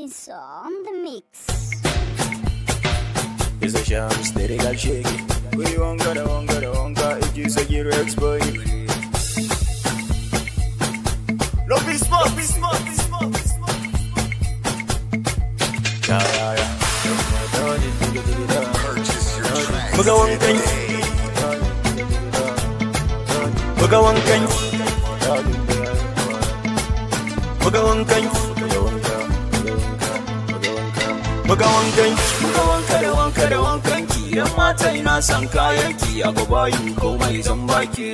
It's on the mix. It's a sham, steady got shaky. We wonka, if you say you're ex-boy. No, be smart. Yeah. Muga wankan. Muga wankan. Muga wankan. Muga wanka da wankanki. Yan mata ina san kayanki. Aka bayu komai zan baki.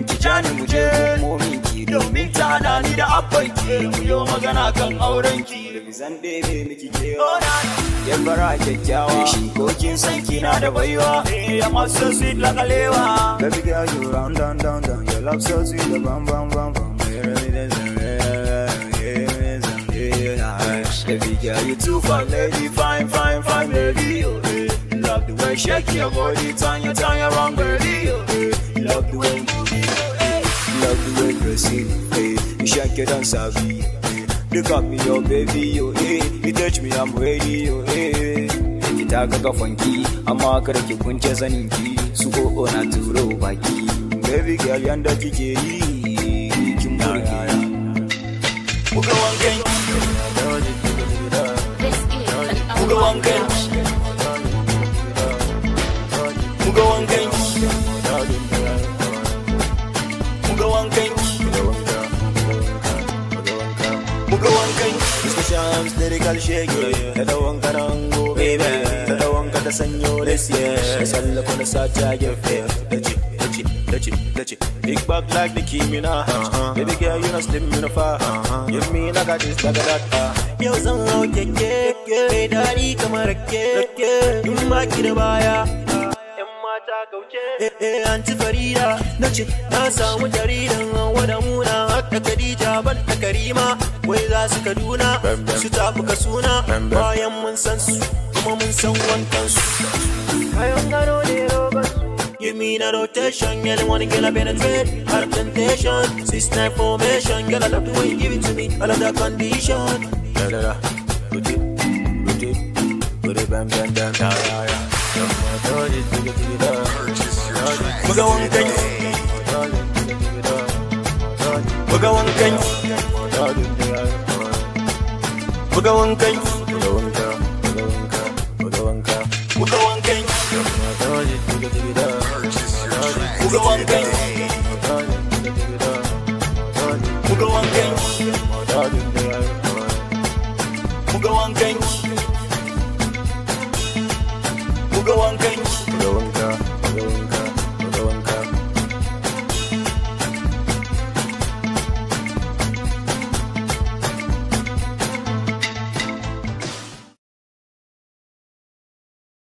Ki jani mu je mominki domin ta hada ni da abbanki. Mu yo magana kan aurenki. Zan ɗebe miki kewa. Yan bara kyakkyawa. Shi ko kin san kina da baiwa. Ya masu so sweet like alewa. Baby girl you round down. Your love so sweet the bam. Baby girl, you too fine, lady, fine, lady, oh, eh. Love the way you shake your body, turn your wrong, baby, oh, eh. Love the way you move, eh. Love the way you proceed, eh. You shake your dance, savvy, eh. Look at me, oh, baby, oh, eh. You touch me, I'm ready, oh, eh. Ki taka kafanki, amma kada ki kunce zaninki, su ko na turo baki. Baby girl, yanda kike yi, kin burge. Muga wankan. Muga wankan. Muga wankan. Muga wankan. Muga wankan. Iska shams lyrical shake. Tada wanka rango baby. Tada wanka da sanyo this year. Sallako na sacha gefe. Touch it. Big back like Nicki Minaj. Baby girl, you not slim, you not fat. Give me like a this, like a that. Yau zan hau keke, mai daɗi kamar rake. In baki da baya, ‘yan mata kauce. Anti Farida, na ce na samu jaridan Hauwa da Muna. Hatta Khadija ban da Karima, wai za su Kaduna. Su tafuka suna, bayan mun san su, kuma mun san wankansu. Kayan gano ne roban su. Give me that rotation, girl, I wanna get a penetrate. Out of temptation, 6-9 formation. Girl, I love the way you give it to me, I love that condition. Put it, bam, yeah. Muga wankan. Muga wankan. Muga wankan. Muga wankan. Muga wankan. Muga wankan.